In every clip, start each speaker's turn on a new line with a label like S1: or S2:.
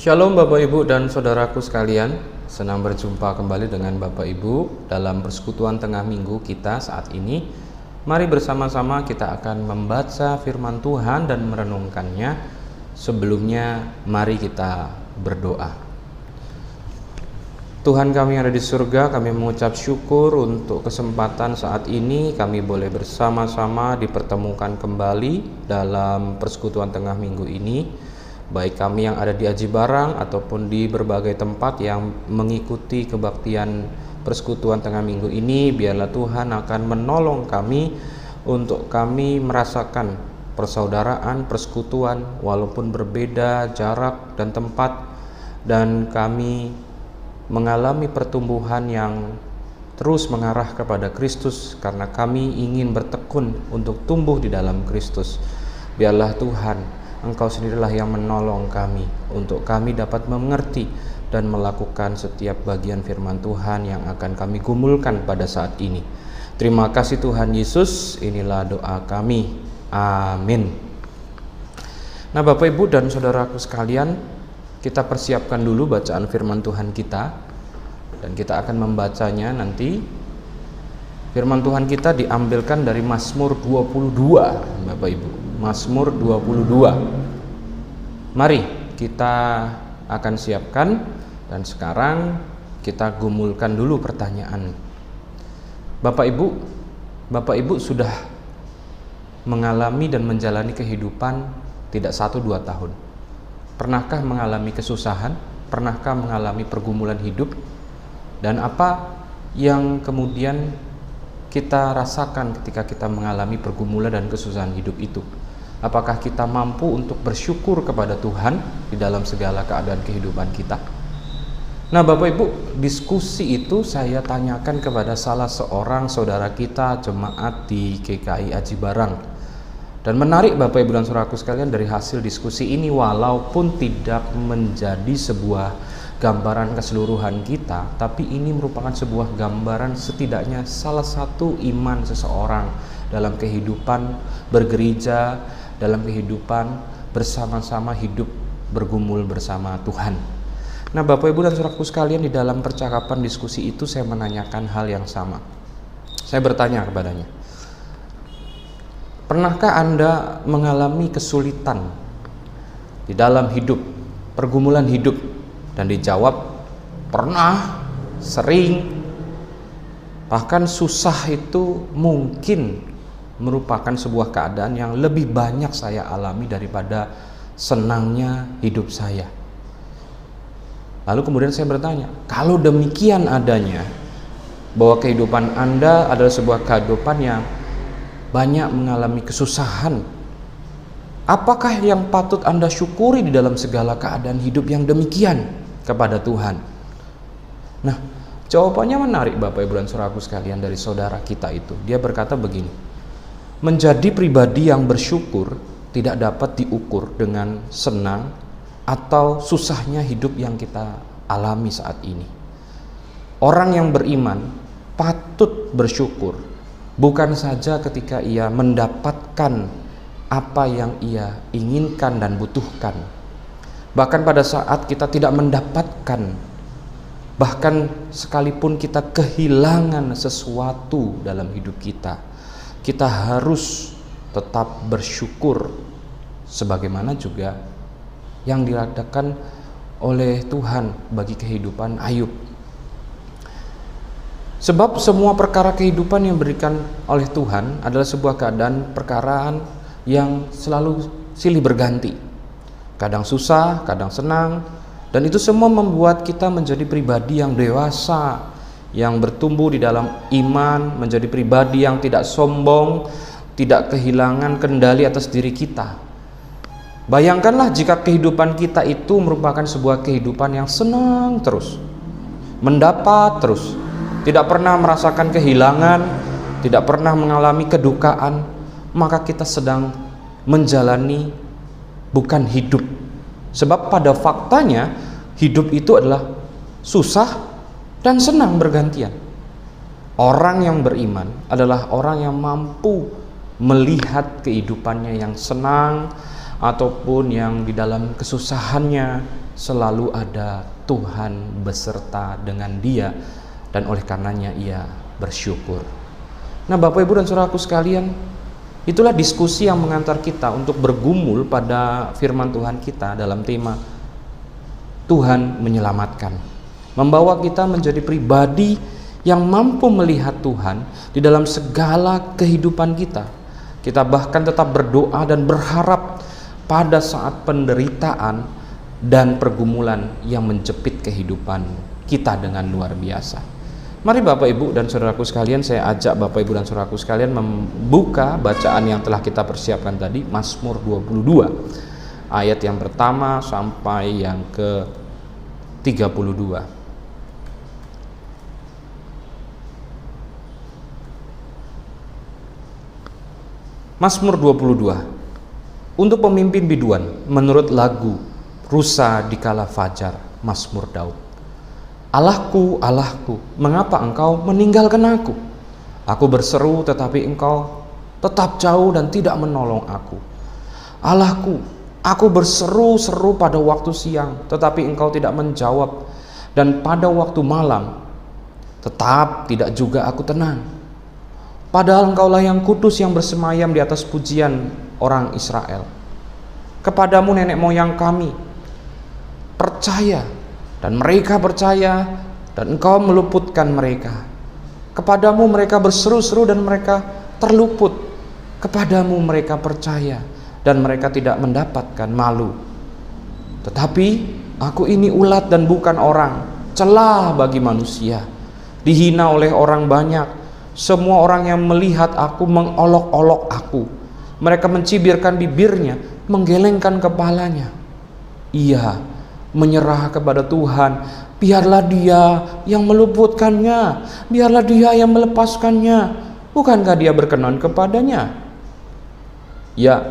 S1: Shalom Bapak Ibu dan saudaraku sekalian, senang berjumpa kembali dengan Bapak Ibu dalam persekutuan tengah minggu kita saat ini. Mari bersama-sama kita akan membaca firman Tuhan dan merenungkannya. Sebelumnya mari kita berdoa. Tuhan kami yang ada di surga, kami mengucap syukur untuk kesempatan saat ini kami boleh bersama-sama dipertemukan kembali dalam persekutuan tengah minggu ini. Baik kami yang ada di Aji Barang ataupun di berbagai tempat yang mengikuti kebaktian persekutuan tengah minggu ini, biarlah Tuhan akan menolong kami untuk kami merasakan persaudaraan, persekutuan walaupun berbeda jarak dan tempat, dan kami mengalami pertumbuhan yang terus mengarah kepada Kristus karena kami ingin bertekun untuk tumbuh di dalam Kristus. Biarlah Tuhan, Engkau sendirilah yang menolong kami untuk kami dapat mengerti dan melakukan setiap bagian firman Tuhan yang akan kami gumulkan pada saat ini. Terima kasih Tuhan Yesus, inilah doa kami. Amin. Nah Bapak Ibu dan saudaraku sekalian, kita persiapkan dulu bacaan firman Tuhan kita, dan kita akan membacanya nanti. Firman Tuhan kita diambilkan dari Mazmur 22 Bapak Ibu, Mazmur 22. Mari kita akan siapkan, dan sekarang kita gumulkan dulu pertanyaan. Bapak Ibu sudah mengalami dan menjalani kehidupan tidak 1-2 tahun. Pernahkah mengalami kesusahan? Pernahkah mengalami pergumulan hidup? Dan apa yang kemudian kita rasakan ketika kita mengalami pergumulan dan kesusahan hidup itu? Apakah kita mampu untuk bersyukur kepada Tuhan di dalam segala keadaan kehidupan kita? Nah Bapak Ibu, diskusi itu saya tanyakan kepada salah seorang saudara kita jemaat di GKI Aji Barang. Dan menarik Bapak Ibu dan saudaraku sekalian, dari hasil diskusi ini, walaupun tidak menjadi sebuah gambaran keseluruhan kita, tapi ini merupakan sebuah gambaran setidaknya salah satu iman seseorang dalam kehidupan bergereja, dalam kehidupan bersama-sama hidup bergumul bersama Tuhan. Nah Bapak Ibu dan saudaraku sekalian, di dalam percakapan diskusi itu saya menanyakan hal yang sama. Saya bertanya kepadanya, pernahkah Anda mengalami kesulitan di dalam hidup, pergumulan hidup? Dan dijawab, pernah, sering. Bahkan susah itu mungkin merupakan sebuah keadaan yang lebih banyak saya alami daripada senangnya hidup saya. Lalu kemudian saya bertanya, kalau demikian adanya, bahwa kehidupan Anda adalah sebuah kehidupan yang banyak mengalami kesusahan, apakah yang patut Anda syukuri di dalam segala keadaan hidup yang demikian kepada Tuhan? Nah, jawabannya menarik Bapak Ibu dan saudaraku sekalian dari saudara kita itu. Dia berkata begini, menjadi pribadi yang bersyukur tidak dapat diukur dengan senang atau susahnya hidup yang kita alami saat ini. Orang yang beriman patut bersyukur bukan saja ketika ia mendapatkan apa yang ia inginkan dan butuhkan, bahkan pada saat kita tidak mendapatkan, bahkan sekalipun kita kehilangan sesuatu dalam hidup kita, kita harus tetap bersyukur, sebagaimana juga yang dilakukan oleh Tuhan bagi kehidupan Ayub. Sebab semua perkara kehidupan yang diberikan oleh Tuhan adalah sebuah keadaan perkaraan yang selalu silih berganti, kadang susah, kadang senang, dan itu semua membuat kita menjadi pribadi yang dewasa, yang bertumbuh di dalam iman, menjadi pribadi yang tidak sombong, tidak kehilangan kendali atas diri kita. Bayangkanlah jika kehidupan kita itu merupakan sebuah kehidupan yang senang terus, mendapat terus, tidak pernah merasakan kehilangan, tidak pernah mengalami kedukaan, maka kita sedang menjalani bukan hidup. Sebab pada faktanya hidup itu adalah susah dan senang bergantian. Orang yang beriman adalah orang yang mampu melihat kehidupannya yang senang ataupun yang di dalam kesusahannya selalu ada Tuhan beserta dengan dia, dan oleh karenanya ia bersyukur. Nah, Bapak Ibu dan Saudaraku sekalian, itulah diskusi yang mengantar kita untuk bergumul pada firman Tuhan kita dalam tema Tuhan menyelamatkan, membawa kita menjadi pribadi yang mampu melihat Tuhan di dalam segala kehidupan kita. Kita bahkan tetap berdoa dan berharap pada saat penderitaan dan pergumulan yang menjepit kehidupan kita dengan luar biasa. Mari Bapak Ibu dan Saudaraku sekalian, saya ajak Bapak Ibu dan Saudaraku sekalian membuka bacaan yang telah kita persiapkan tadi, Mazmur 22, ayat yang pertama sampai yang ke 32. Mazmur 22 untuk pemimpin biduan menurut lagu Rusa di Kala Fajar, Mazmur Daud. Allahku, Allahku, mengapa engkau meninggalkan aku? Aku berseru tetapi engkau tetap jauh dan tidak menolong aku. Allahku, aku berseru-seru pada waktu siang tetapi engkau tidak menjawab, dan pada waktu malam tetap tidak juga aku tenang. Padahal engkaulah yang kudus yang bersemayam di atas pujian orang Israel. Kepadamu nenek moyang kami percaya, dan mereka percaya, dan engkau meluputkan mereka. Kepadamu mereka berseru-seru dan mereka terluput. Kepadamu mereka percaya dan mereka tidak mendapatkan malu. Tetapi aku ini ulat dan bukan orang, celah bagi manusia, dihina oleh orang banyak. Semua orang yang melihat aku mengolok-olok aku. Mereka mencibirkan bibirnya, menggelengkan kepalanya. Ia menyerah kepada Tuhan. Biarlah dia yang meluputkannya, biarlah dia yang melepaskannya. Bukankah dia berkenan kepadanya? Ya,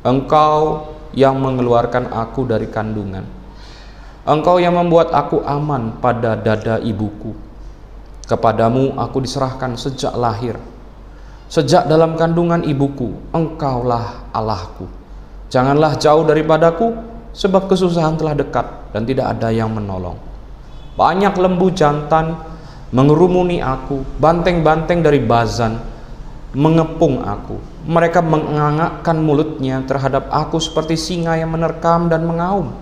S1: engkau yang mengeluarkan aku dari kandungan. Engkau yang membuat aku aman pada dada ibuku. Kepadamu aku diserahkan sejak lahir. Sejak dalam kandungan ibuku, engkaulah Allahku. Janganlah jauh daripadaku, sebab kesusahan telah dekat dan tidak ada yang menolong. Banyak lembu jantan mengerumuni aku, banteng-banteng dari Bazan mengepung aku. Mereka mengangakkan mulutnya terhadap aku seperti singa yang menerkam dan mengaum.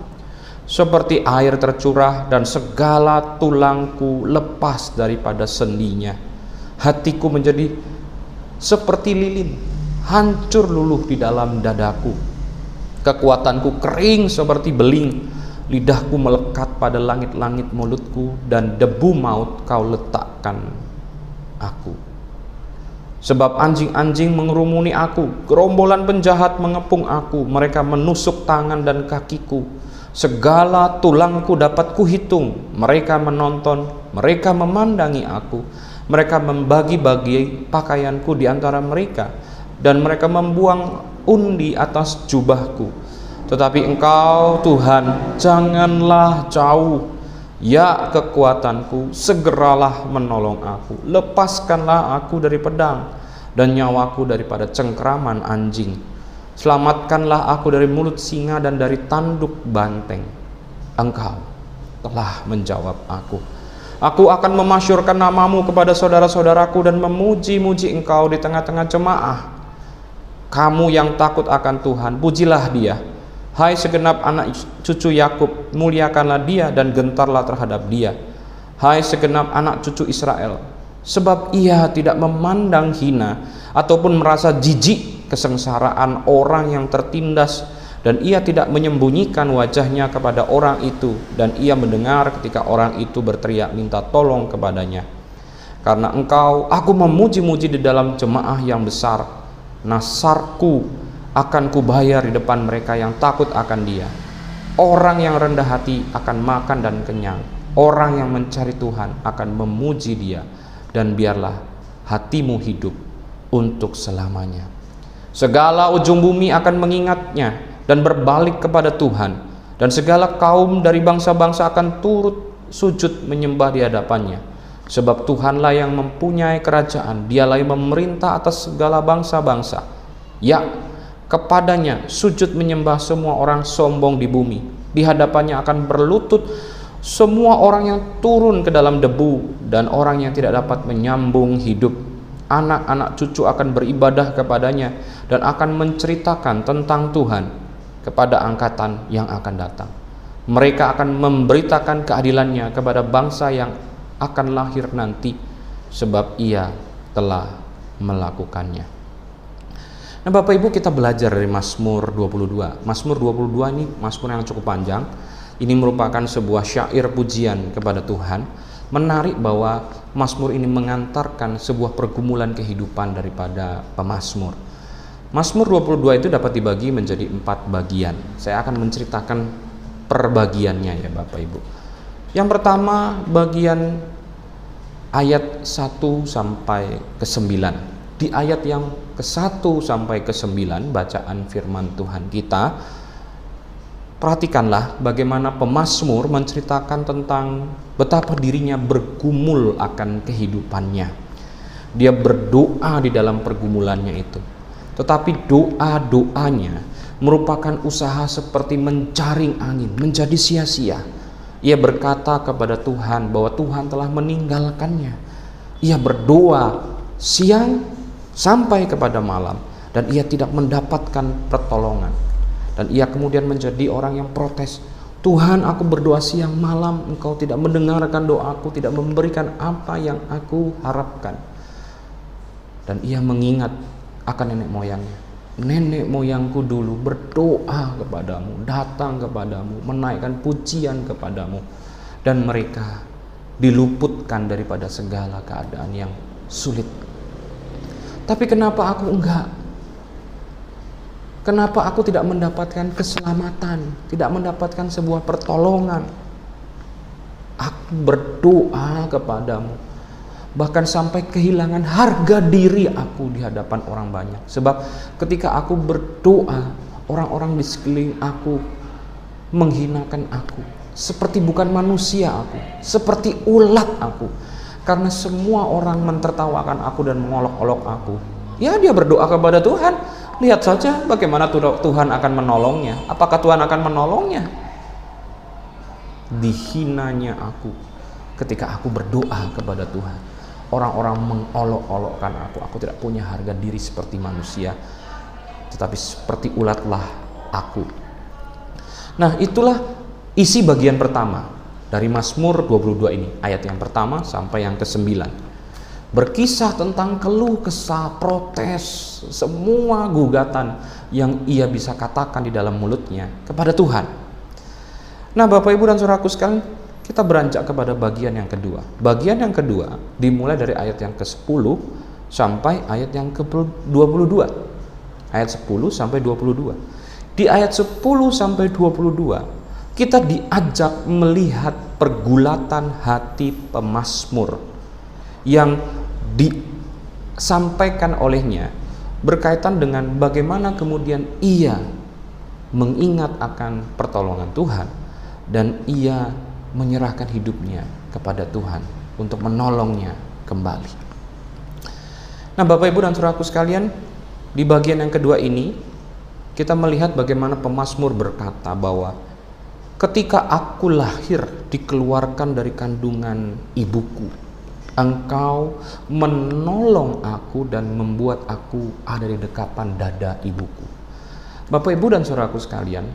S1: Seperti air tercurah dan segala tulangku lepas daripada sendinya. Hatiku menjadi seperti lilin, hancur luluh di dalam dadaku. Kekuatanku kering seperti beling, lidahku melekat pada langit-langit mulutku, dan debu maut kau letakkan aku. Sebab anjing-anjing mengerumuni aku, gerombolan penjahat mengepung aku, mereka menusuk tangan dan kakiku. Segala tulangku dapat kuhitung, mereka menonton, mereka memandangi aku, mereka membagi-bagi pakaianku di antara mereka, dan mereka membuang undi atas jubahku. Tetapi engkau Tuhan janganlah jauh, ya kekuatanku, segeralah menolong aku. Lepaskanlah aku dari pedang dan nyawaku daripada cengkraman anjing. Selamatkanlah aku dari mulut singa dan dari tanduk banteng. Engkau telah menjawab aku. Aku akan memasyurkan namamu kepada saudara-saudaraku dan memuji-muji engkau di tengah-tengah jemaah. Kamu yang takut akan Tuhan, pujilah dia. Hai segenap anak cucu Yakub, muliakanlah dia dan gentarlah terhadap dia. Hai segenap anak cucu Israel, sebab ia tidak memandang hina ataupun merasa jijik kesengsaraan orang yang tertindas, dan ia tidak menyembunyikan wajahnya kepada orang itu, dan ia mendengar ketika orang itu berteriak minta tolong kepadanya. Karena engkau, aku memuji-muji di dalam jemaah yang besar. Nasarku akan kubayar di depan mereka yang takut akan dia. Orang yang rendah hati akan makan dan kenyang. Orang yang mencari Tuhan akan memuji dia, dan biarlah hatimu hidup untuk selamanya. Segala ujung bumi akan mengingatnya dan berbalik kepada Tuhan, dan segala kaum dari bangsa-bangsa akan turut sujud menyembah di hadapannya. Sebab Tuhanlah yang mempunyai kerajaan, dialah yang memerintah atas segala bangsa-bangsa. Ya, kepadanya sujud menyembah semua orang sombong di bumi. Di hadapannya akan berlutut semua orang yang turun ke dalam debu dan orang yang tidak dapat menyambung hidup. Anak-anak cucu akan beribadah kepadanya dan akan menceritakan tentang Tuhan kepada angkatan yang akan datang. Mereka akan memberitakan keadilannya kepada bangsa yang akan lahir nanti, sebab ia telah melakukannya. Nah Bapak Ibu, kita belajar dari Mazmur 22. Mazmur 22 ini mazmur yang cukup panjang. Ini merupakan sebuah syair pujian kepada Tuhan. Menarik bahwa mazmur ini mengantarkan sebuah pergumulan kehidupan daripada pemazmur. Mazmur 22 itu dapat dibagi menjadi 4 bagian. Saya akan menceritakan perbagiannya ya Bapak Ibu. Yang pertama bagian ayat 1 sampai ke 9. Di ayat yang ke-1 sampai ke-9 bacaan firman Tuhan kita, perhatikanlah bagaimana pemazmur menceritakan tentang betapa dirinya bergumul akan kehidupannya. Dia berdoa di dalam pergumulannya itu. Tetapi doa-doanya merupakan usaha seperti menjaring angin, menjadi sia-sia. Ia berkata kepada Tuhan bahwa Tuhan telah meninggalkannya. Ia berdoa siang sampai kepada malam dan ia tidak mendapatkan pertolongan. Dan ia kemudian menjadi orang yang protes. Tuhan, aku berdoa siang malam, Engkau tidak mendengarkan doaku, tidak memberikan apa yang aku harapkan. Dan ia mengingat akan nenek moyangnya. Nenek moyangku dulu berdoa kepadamu, datang kepadamu, menaikkan pujian kepadamu. Dan mereka diluputkan daripada segala keadaan yang sulit. Tapi kenapa aku enggak? Kenapa aku tidak mendapatkan keselamatan, tidak mendapatkan sebuah pertolongan? Aku berdoa kepadamu, bahkan sampai kehilangan harga diri aku di hadapan orang banyak. Sebab ketika aku berdoa, orang-orang di sekeliling aku menghinakan aku. Seperti bukan manusia aku, seperti ulat aku. Karena semua orang mentertawakan aku dan mengolok-olok aku. Ya, dia berdoa kepada Tuhan. Lihat saja bagaimana Tuhan akan menolongnya. Apakah Tuhan akan menolongnya? Dihinanya aku ketika aku berdoa kepada Tuhan. Orang-orang mengolok-olokkan aku. Aku tidak punya harga diri seperti manusia, tetapi seperti ulatlah aku. Nah, itulah isi bagian pertama dari Mazmur 22 ini. Ayat yang pertama sampai yang ke-9. Berkisah tentang keluh kesah, protes, semua gugatan yang ia bisa katakan di dalam mulutnya kepada Tuhan. Nah Bapak Ibu dan Saudaraku sekalian, kita beranjak kepada bagian yang kedua. Bagian yang kedua dimulai dari ayat yang ke-10 sampai ayat yang ke-22. Ayat 10 sampai 22. Di ayat 10 sampai 22 kita diajak melihat pergulatan hati pemazmur yang disampaikan olehnya berkaitan dengan bagaimana kemudian ia mengingat akan pertolongan Tuhan dan ia menyerahkan hidupnya kepada Tuhan untuk menolongnya kembali. Nah Bapak Ibu dan Saudaraku sekalian, di bagian yang kedua ini kita melihat bagaimana pemazmur berkata bahwa ketika aku lahir dikeluarkan dari kandungan ibuku, Engkau menolong aku dan membuat aku ada di dekapan dada ibuku. Bapak Ibu dan Saudaraku sekalian,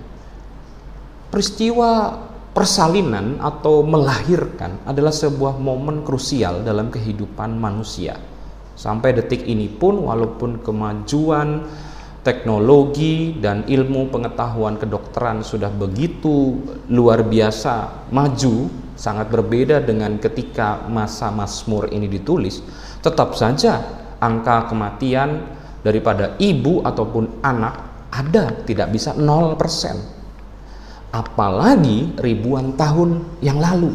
S1: peristiwa persalinan atau melahirkan adalah sebuah momen krusial dalam kehidupan manusia. Sampai detik ini pun, walaupun kemajuan teknologi dan ilmu pengetahuan kedokteran sudah begitu luar biasa maju, sangat berbeda dengan ketika masa Mazmur ini ditulis, tetap saja angka kematian daripada ibu ataupun anak ada, tidak bisa 0%. Apalagi ribuan tahun yang lalu.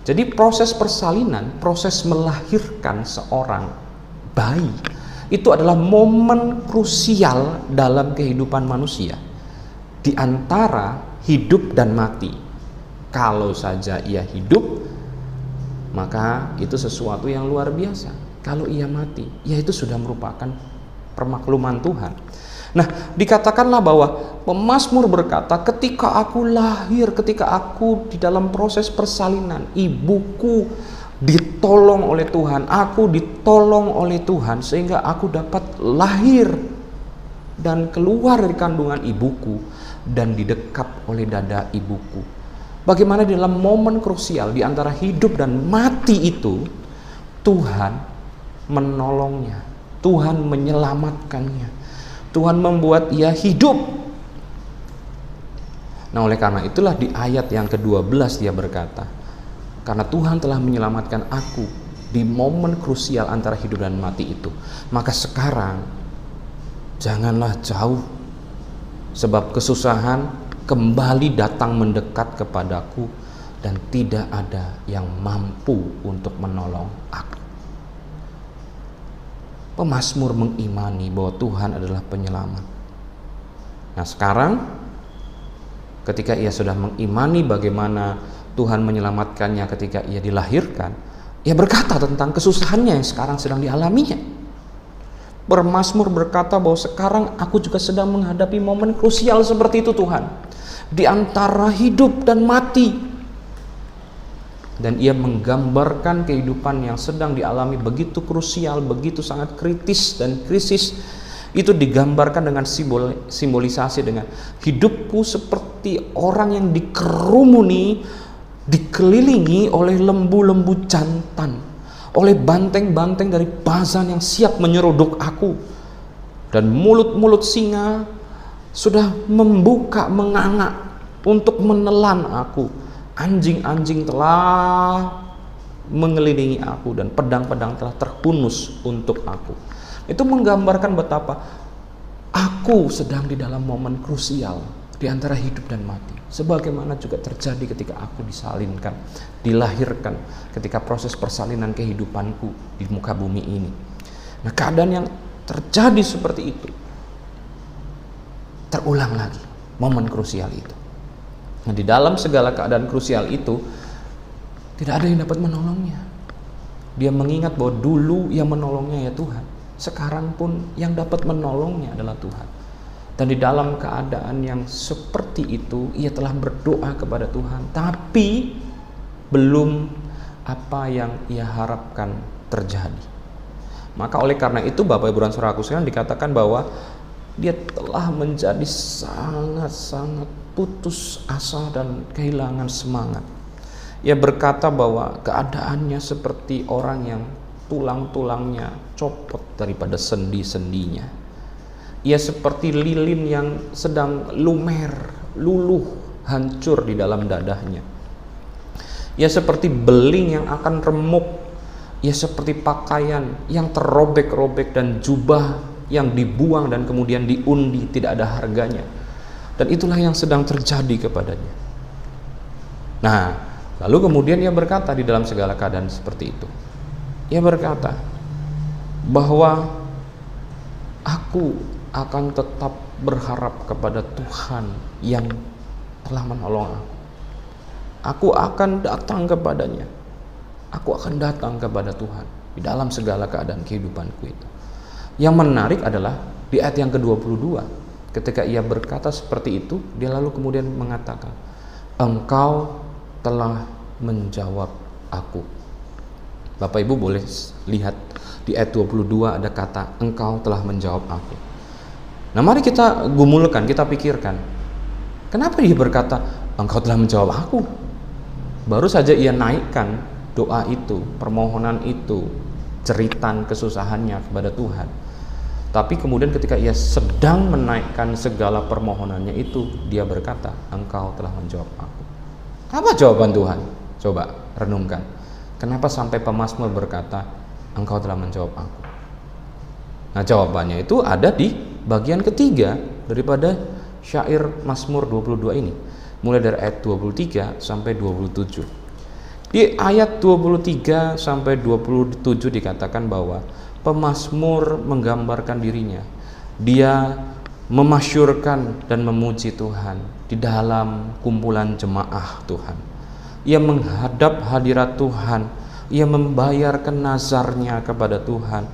S1: Jadi proses persalinan, proses melahirkan seorang bayi, itu adalah momen krusial dalam kehidupan manusia. Di antara hidup dan mati. Kalau saja ia hidup, maka itu sesuatu yang luar biasa. Kalau ia mati, ya itu sudah merupakan permakluman Tuhan. Nah, dikatakanlah bahwa pemazmur berkata, ketika aku lahir, ketika aku di dalam proses persalinan, ibuku ditolong oleh Tuhan, aku ditolong oleh Tuhan sehingga aku dapat lahir dan keluar dari kandungan ibuku dan didekap oleh dada ibuku. Bagaimana di dalam momen krusial di antara hidup dan mati itu, Tuhan menolongnya, Tuhan menyelamatkannya, Tuhan membuat ia hidup. Nah, oleh karena itulah di ayat yang ke-12 dia berkata, karena Tuhan telah menyelamatkan aku di momen krusial antara hidup dan mati itu, maka sekarang janganlah jauh, sebab kesusahan kembali datang mendekat kepadaku dan tidak ada yang mampu untuk menolong aku. Pemazmur mengimani bahwa Tuhan adalah penyelamat. Nah, sekarang ketika ia sudah mengimani bagaimana Tuhan menyelamatkannya ketika ia dilahirkan, ia berkata tentang kesusahannya yang sekarang sedang dialaminya. Pemazmur berkata bahwa sekarang aku juga sedang menghadapi momen krusial seperti itu Tuhan, di antara hidup dan mati. Dan ia menggambarkan kehidupan yang sedang dialami begitu krusial, begitu sangat kritis dan krisis. Itu digambarkan dengan simbolisasi dengan hidupku seperti orang yang dikerumuni, dikelilingi oleh lembu-lembu jantan, oleh banteng-banteng dari Bazan yang siap menyeruduk aku, dan mulut-mulut singa sudah membuka menganga untuk menelan aku. Anjing-anjing telah mengelilingi aku dan pedang-pedang telah terhunus untuk aku. Itu menggambarkan betapa aku sedang di dalam momen krusial di antara hidup dan mati. Sebagaimana juga terjadi ketika aku disalinkan, dilahirkan, ketika proses persalinan kehidupanku di muka bumi ini. Nah, keadaan yang terjadi seperti itu terulang lagi, momen krusial itu. Nah, di dalam segala keadaan krusial itu tidak ada yang dapat menolongnya. Dia mengingat bahwa dulu yang menolongnya ya Tuhan, sekarang pun yang dapat menolongnya adalah Tuhan. Dan di dalam keadaan yang seperti itu, ia telah berdoa kepada Tuhan, tapi belum apa yang ia harapkan terjadi. Maka oleh karena itu Bapak Ibu dan Saudaraku sekalian, dikatakan bahwa dia telah menjadi sangat-sangat putus asa dan kehilangan semangat. Ia berkata bahwa keadaannya seperti orang yang tulang-tulangnya copot daripada sendi-sendinya. Ia seperti lilin yang sedang lumer, luluh, hancur di dalam dadanya. Ia seperti beling yang akan remuk. Ia seperti pakaian yang terrobek-robek dan jubah yang dibuang dan kemudian diundi, tidak ada harganya. Dan itulah yang sedang terjadi kepadanya. Nah, lalu kemudian ia berkata di dalam segala keadaan seperti itu, ia berkata bahwa aku akan tetap berharap kepada Tuhan yang telah menolong aku. Aku akan datang kepadanya. Aku akan datang kepada Tuhan di dalam segala keadaan kehidupanku itu. Yang menarik adalah di ayat yang ke-22. Ketika ia berkata seperti itu, dia lalu kemudian mengatakan, Engkau telah menjawab aku. Bapak Ibu boleh lihat di ayat 22 ada kata, Engkau telah menjawab aku. Nah, mari kita gumulkan, kita pikirkan, kenapa dia berkata, Engkau telah menjawab aku? Baru saja ia naikkan doa itu, permohonan itu, jeritan kesusahannya kepada Tuhan. Tapi kemudian ketika ia sedang menaikkan segala permohonannya itu, dia berkata, Engkau telah menjawab aku. Apa jawaban Tuhan? Coba renungkan. Kenapa sampai pemazmur berkata, Engkau telah menjawab aku? Nah, jawabannya itu ada di bagian ketiga daripada syair Mazmur 22 ini. Mulai dari ayat 23 sampai 27. Di ayat 23 sampai 27 dikatakan bahwa pemazmur menggambarkan dirinya. Dia memasyurkan dan memuji Tuhan di dalam kumpulan jemaah Tuhan. Ia menghadap hadirat Tuhan. Ia membayarkan nazarnya kepada Tuhan.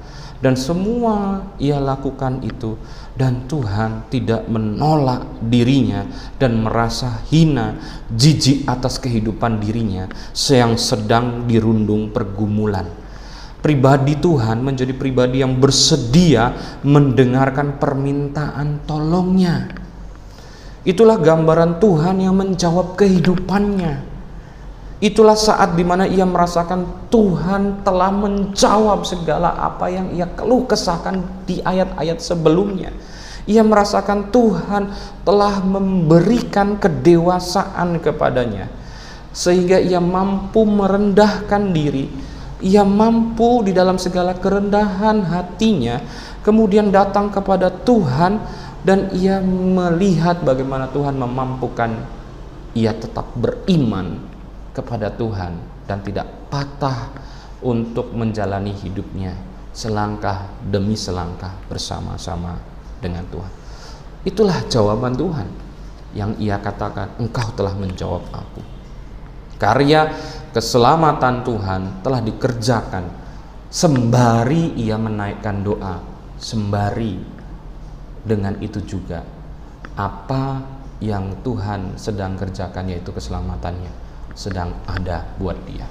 S1: Dan semua ia lakukan itu, dan Tuhan tidak menolak dirinya dan merasa hina, jijik atas kehidupan dirinya yang sedang dirundung pergumulan. Pribadi Tuhan menjadi pribadi yang bersedia mendengarkan permintaan tolongnya. Itulah gambaran Tuhan yang menjawab kehidupannya. Itulah saat dimana ia merasakan Tuhan telah menjawab segala apa yang ia keluh kesahkan di ayat-ayat sebelumnya. Ia merasakan Tuhan telah memberikan kedewasaan kepadanya, sehingga ia mampu merendahkan diri. Ia mampu di dalam segala kerendahan hatinya kemudian datang kepada Tuhan, dan ia melihat bagaimana Tuhan memampukan ia tetap beriman kepada Tuhan dan tidak patah untuk menjalani hidupnya selangkah demi selangkah bersama-sama dengan Tuhan. Itulah jawaban Tuhan yang ia katakan, Engkau telah menjawab aku. Karya keselamatan Tuhan telah dikerjakan sembari ia menaikkan doa, sembari dengan itu juga apa yang Tuhan sedang kerjakan, yaitu keselamatannya, sedang ada buat dia.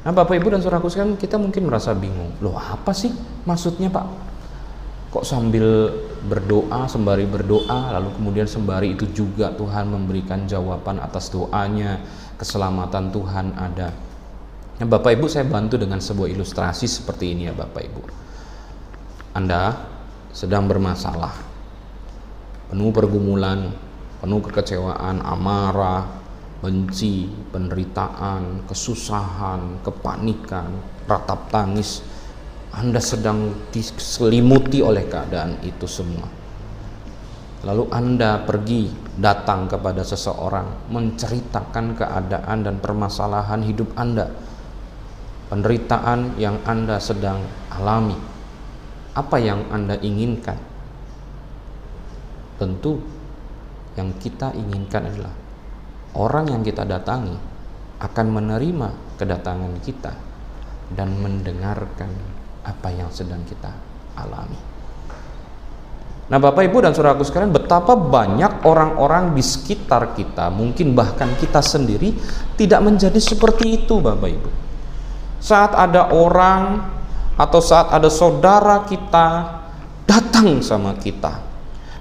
S1: Nah, Bapak Ibu dan Saudaraku sekalian, kita mungkin merasa bingung. Loh, apa sih maksudnya, Pak? Kok sambil berdoa, sembari berdoa, lalu kemudian sembari itu juga Tuhan memberikan jawaban atas doanya, keselamatan Tuhan ada. Nah, Bapak Ibu, saya bantu dengan sebuah ilustrasi seperti ini ya, Bapak Ibu. Anda sedang bermasalah, penuh pergumulan, penuh kekecewaan, amarah, benci, penderitaan, kesusahan, kepanikan, ratap tangis. Anda sedang diselimuti oleh keadaan itu semua. Lalu Anda pergi datang kepada seseorang, menceritakan keadaan dan permasalahan hidup Anda, penderitaan yang Anda sedang alami. Apa yang Anda inginkan? Tentu yang kita inginkan adalah orang yang kita datangi akan menerima kedatangan kita dan mendengarkan apa yang sedang kita alami. Nah, Bapak Ibu dan Saudaraku sekalian, betapa banyak orang-orang di sekitar kita, mungkin bahkan kita sendiri, tidak menjadi seperti itu, Bapak Ibu. Saat ada orang atau saat ada saudara kita datang sama kita,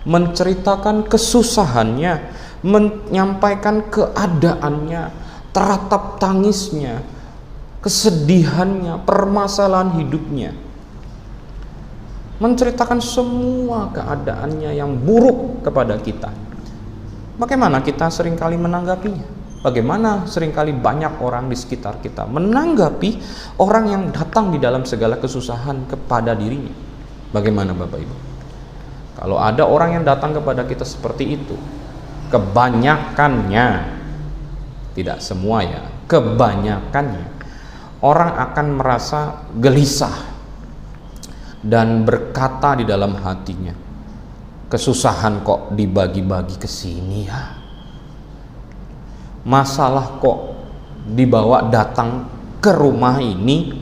S1: menceritakan kesusahannya, menyampaikan keadaannya, teratap tangisnya, kesedihannya, permasalahan hidupnya, menceritakan semua keadaannya yang buruk kepada kita. Bagaimana kita seringkali menanggapinya? Bagaimana seringkali banyak orang di sekitar kita menanggapi orang yang datang di dalam segala kesusahan kepada dirinya? Bagaimana, Bapak Ibu? Kalau ada orang yang datang kepada kita seperti itu, kebanyakannya, tidak semua ya, kebanyakannya orang akan merasa gelisah dan berkata di dalam hatinya, kesusahan kok dibagi-bagi ke sini ya, masalah kok dibawa datang ke rumah ini,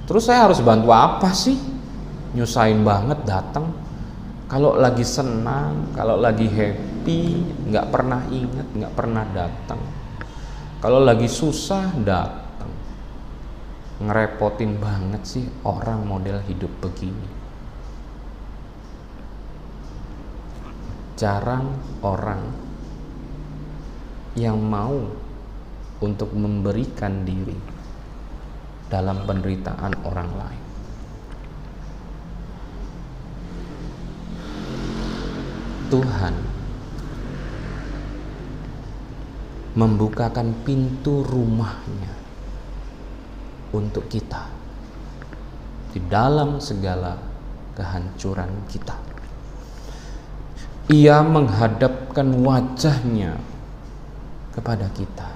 S1: terus saya harus bantu apa sih? Nyusahin banget datang. Kalau lagi senang, kalau lagi happy, nggak pernah ingat, nggak pernah datang. Kalau lagi susah, datang. Ngerepotin banget sih orang model hidup begini. Jarang orang yang mau untuk memberikan diri dalam penderitaan orang lain. Tuhan membukakan pintu rumahnya untuk kita di dalam segala kehancuran kita. Ia menghadapkan wajahnya kepada kita,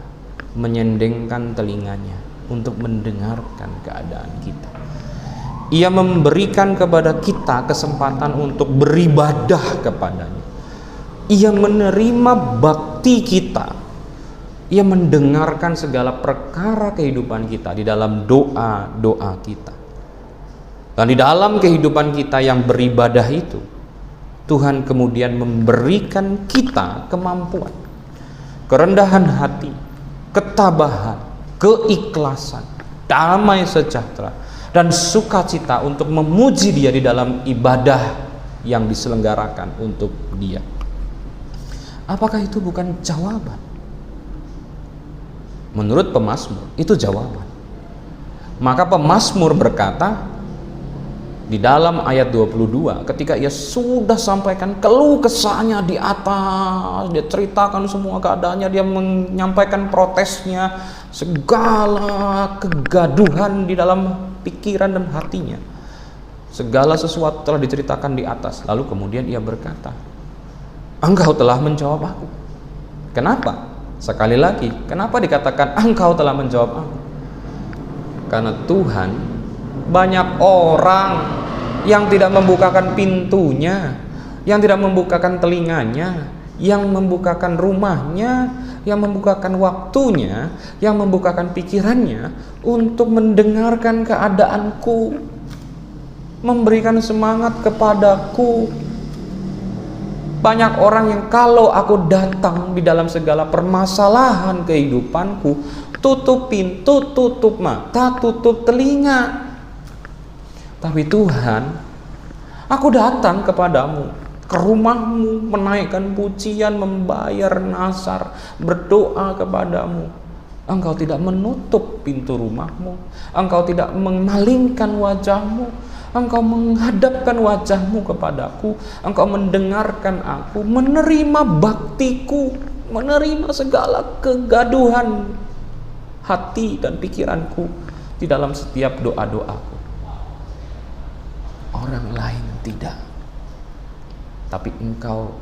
S1: menyendengkan telinganya untuk mendengarkan keadaan kita. Ia memberikan kepada kita kesempatan untuk beribadah kepadanya. Ia menerima bakti kita. Ia mendengarkan segala perkara kehidupan kita di dalam doa-doa kita. Dan di dalam kehidupan kita yang beribadah itu, Tuhan kemudian memberikan kita kemampuan, kerendahan hati, ketabahan, keikhlasan, damai sejahtera, dan sukacita untuk memuji Dia di dalam ibadah yang diselenggarakan untuk Dia. Apakah itu bukan jawaban? Menurut pemazmur, itu jawaban. Maka pemazmur berkata di dalam ayat 22, ketika ia sudah sampaikan keluh kesahnya di atas, dia ceritakan semua keadaannya, dia menyampaikan protesnya, segala kegaduhan di dalam pikiran dan hatinya, segala sesuatu telah diceritakan di atas. Lalu kemudian ia berkata, Engkau telah menjawab aku. Kenapa? Sekali lagi, kenapa dikatakan Engkau telah menjawab aku? Karena Tuhan, banyak orang yang tidak membukakan pintunya, yang tidak membukakan telinganya, yang membukakan rumahnya, yang membukakan waktunya, yang membukakan pikirannya untuk mendengarkan keadaanku, memberikan semangat kepadaku. Banyak orang yang kalau aku datang di dalam segala permasalahan kehidupanku, tutup pintu, tutup mata, tutup telinga. Tapi Tuhan, aku datang kepadamu, ke rumahmu, menaikkan pujian, membayar nazar, berdoa kepadamu. Engkau tidak menutup pintu rumahmu, Engkau tidak memalingkan wajahmu, Engkau menghadapkan wajahmu kepadaku, Engkau mendengarkan aku, menerima baktiku, menerima segala kegaduhan hati dan pikiranku di dalam setiap doa-doaku. Orang lain tidak, tapi Engkau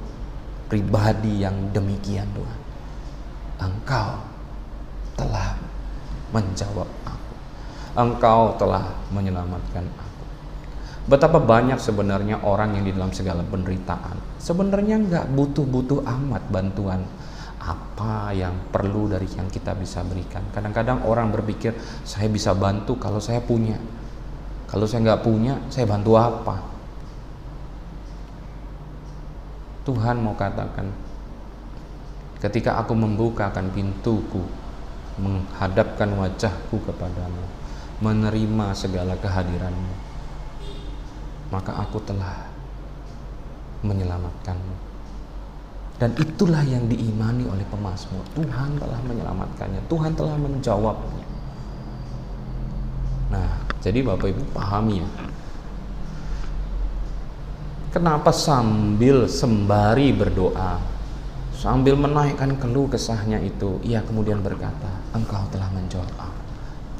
S1: pribadi yang demikian, Tuhan. Engkau telah menjawab aku, Engkau telah menyelamatkan aku. Betapa banyak sebenarnya orang yang di dalam segala penderitaan sebenarnya nggak butuh-butuh amat bantuan apa yang perlu dari yang kita bisa berikan. Kadang-kadang orang berpikir, saya bisa bantu kalau saya punya. Kalau saya nggak punya, saya bantu apa? Tuhan mau katakan, ketika aku membukakan pintuku, menghadapkan wajahku kepadamu, menerima segala kehadiranmu, maka aku telah menyelamatkanmu. Dan itulah yang diimani oleh pemazmur. Tuhan telah menyelamatkannya, Tuhan telah menjawabnya. Nah, jadi Bapak Ibu pahami ya, kenapa sambil sembari berdoa, sambil menaikkan keluh kesahnya itu, ia kemudian berkata, Engkau telah menjawab aku.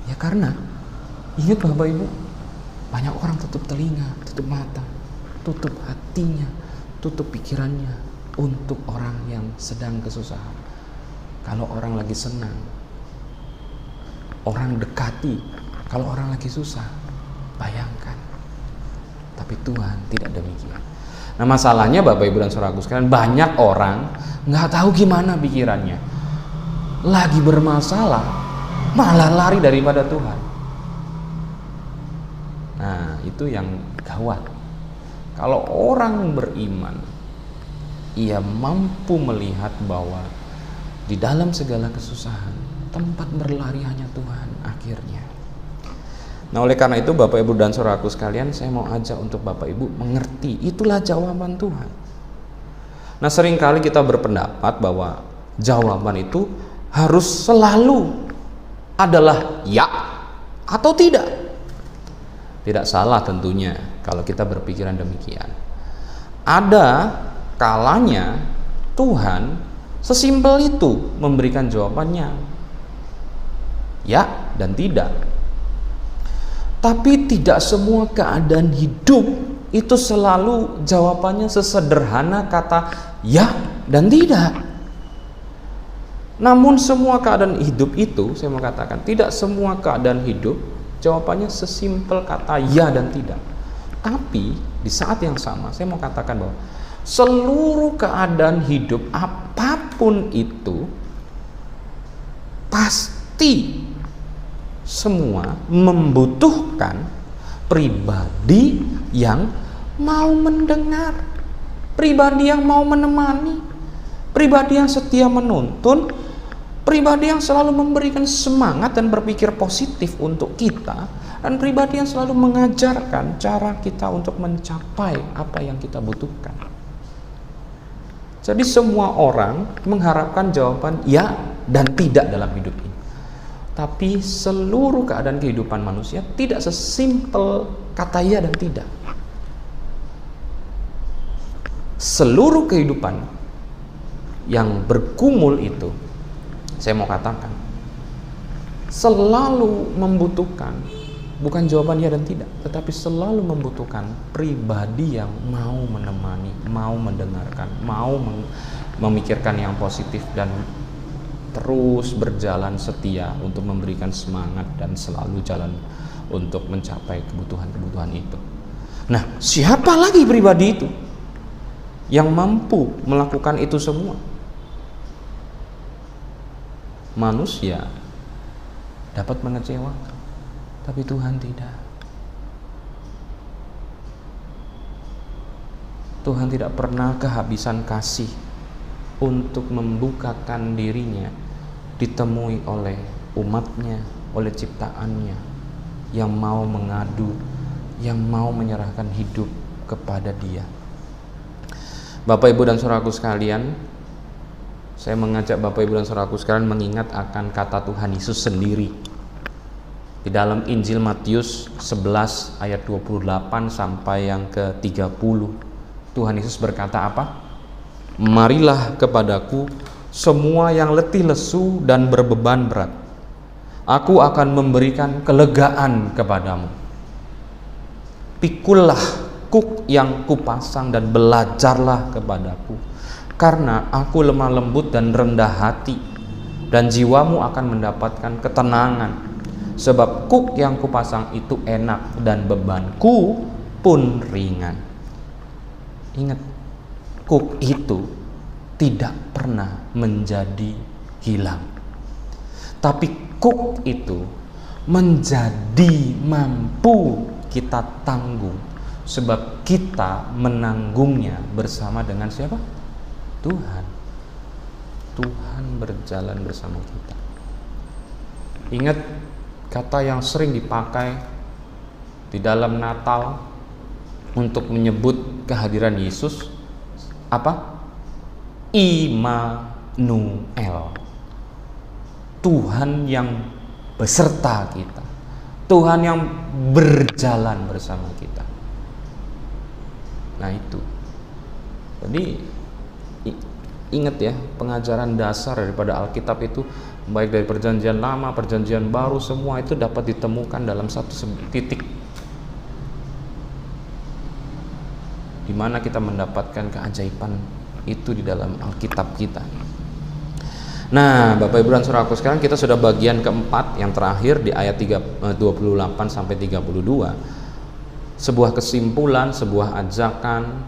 S1: Ya karena, ingat Bapak Ibu, banyak orang tutup telinga, tutup mata, tutup hatinya, tutup pikirannya untuk orang yang sedang kesusahan. Kalau orang lagi senang, orang dekati. Kalau orang lagi susah, bayangkan. Tapi Tuhan tidak demikian. Nah, masalahnya Bapak Ibu dan Saudaraku sekalian, banyak orang nggak tahu gimana pikirannya. Lagi bermasalah, malah lari daripada Tuhan. Nah, itu yang gawat. Kalau orang beriman, ia mampu melihat bahwa di dalam segala kesusahan, tempat berlari hanya Tuhan akhirnya. Nah, oleh karena itu Bapak Ibu dan Saudaraku sekalian, saya mau ajak untuk Bapak Ibu mengerti, itulah jawaban Tuhan. Nah, seringkali kita berpendapat bahwa jawaban itu harus selalu adalah ya atau tidak. Tidak salah tentunya kalau kita berpikiran demikian. Ada kalanya Tuhan sesimpel itu memberikan jawabannya, ya dan tidak. Tapi tidak semua keadaan hidup itu selalu jawabannya sesederhana kata ya dan tidak. Namun semua keadaan hidup itu, saya mau katakan, tidak semua keadaan hidup jawabannya sesimpel kata ya dan tidak. Tapi di saat yang sama saya mau katakan bahwa seluruh keadaan hidup apapun itu pasti semua membutuhkan pribadi yang mau mendengar, pribadi yang mau menemani, pribadi yang setia menuntun, pribadi yang selalu memberikan semangat dan berpikir positif untuk kita, dan pribadi yang selalu mengajarkan cara kita untuk mencapai apa yang kita butuhkan. Jadi semua orang mengharapkan jawaban ya dan tidak dalam hidup ini. Tapi seluruh keadaan kehidupan manusia tidak sesimpel kata ya dan tidak. Seluruh kehidupan yang bergumul itu, saya mau katakan, selalu membutuhkan bukan jawaban ya dan tidak, tetapi selalu membutuhkan pribadi yang mau menemani, mau mendengarkan, mau memikirkan yang positif, dan terus berjalan setia untuk memberikan semangat dan selalu jalan untuk mencapai kebutuhan-kebutuhan itu. Nah, siapa lagi pribadi itu yang mampu melakukan itu semua? Manusia dapat mengecewakan, tapi Tuhan tidak. Tuhan tidak pernah kehabisan kasih untuk membukakan dirinya ditemui oleh umatnya, oleh ciptaannya yang mau mengadu, yang mau menyerahkan hidup kepada Dia. Bapak, Ibu, dan saudaraku sekalian, saya mengajak Bapak, Ibu, dan saudaraku sekalian mengingat akan kata Tuhan Yesus sendiri di dalam Injil Matius 11 ayat 28 sampai yang ke-30. Tuhan Yesus berkata apa? Marilah kepadaku semua yang letih lesu dan berbeban berat, aku akan memberikan kelegaan kepadamu. Pikullah kuk yang kupasang dan belajarlah kepadaku, karena aku lemah lembut dan rendah hati, dan jiwamu akan mendapatkan ketenangan. Sebab kuk yang kupasang itu enak dan bebanku pun ringan. Ingat, kuk itu tidak pernah menjadi hilang, tapi kuk itu menjadi mampu kita tanggung, sebab kita menanggungnya bersama dengan siapa? Tuhan. Tuhan berjalan bersama kita. Ingat kata yang sering dipakai di dalam Natal untuk menyebut kehadiran Yesus, apa? Immanuel. Tuhan yang beserta kita, Tuhan yang berjalan bersama kita. Nah itu. Jadi ingat ya, pengajaran dasar daripada Alkitab itu, baik dari perjanjian lama, perjanjian baru, semua itu dapat ditemukan dalam satu titik, di mana kita mendapatkan keajaiban itu di dalam Alkitab kita. Nah, Bapak, Ibu, dan saudaraku sekarang kita sudah bagian keempat yang terakhir di ayat 28 sampai 32. Sebuah kesimpulan, sebuah ajakan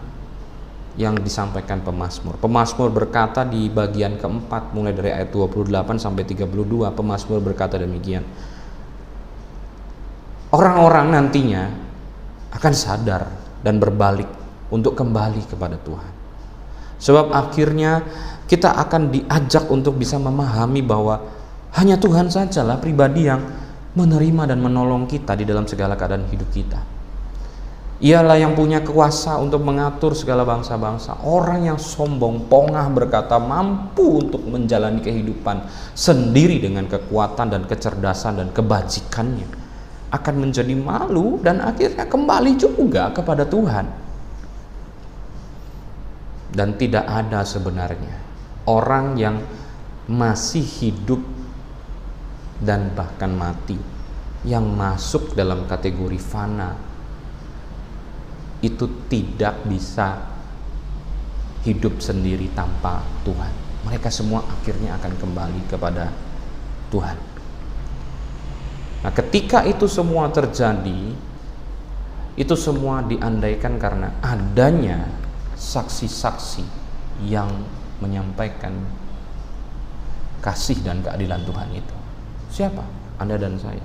S1: yang disampaikan pemazmur. Pemazmur berkata di bagian keempat mulai dari ayat 28 sampai 32, pemazmur berkata demikian. Orang-orang nantinya akan sadar dan berbalik untuk kembali kepada Tuhan. Sebab akhirnya kita akan diajak untuk bisa memahami bahwa hanya Tuhan sajalah pribadi yang menerima dan menolong kita di dalam segala keadaan hidup kita. Ialah yang punya kuasa untuk mengatur segala bangsa-bangsa. Orang yang sombong, pongah berkata mampu untuk menjalani kehidupan sendiri dengan kekuatan dan kecerdasan dan kebajikannya, akan menjadi malu dan akhirnya kembali juga kepada Tuhan. Dan tidak ada sebenarnya orang yang masih hidup dan bahkan mati yang masuk dalam kategori fana itu tidak bisa hidup sendiri tanpa Tuhan. Mereka semua akhirnya akan kembali kepada Tuhan. Nah, ketika itu semua terjadi, itu semua diandaikan karena adanya saksi-saksi yang menyampaikan kasih dan keadilan Tuhan itu. Siapa? Anda dan saya.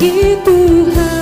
S2: bagi Tuhan.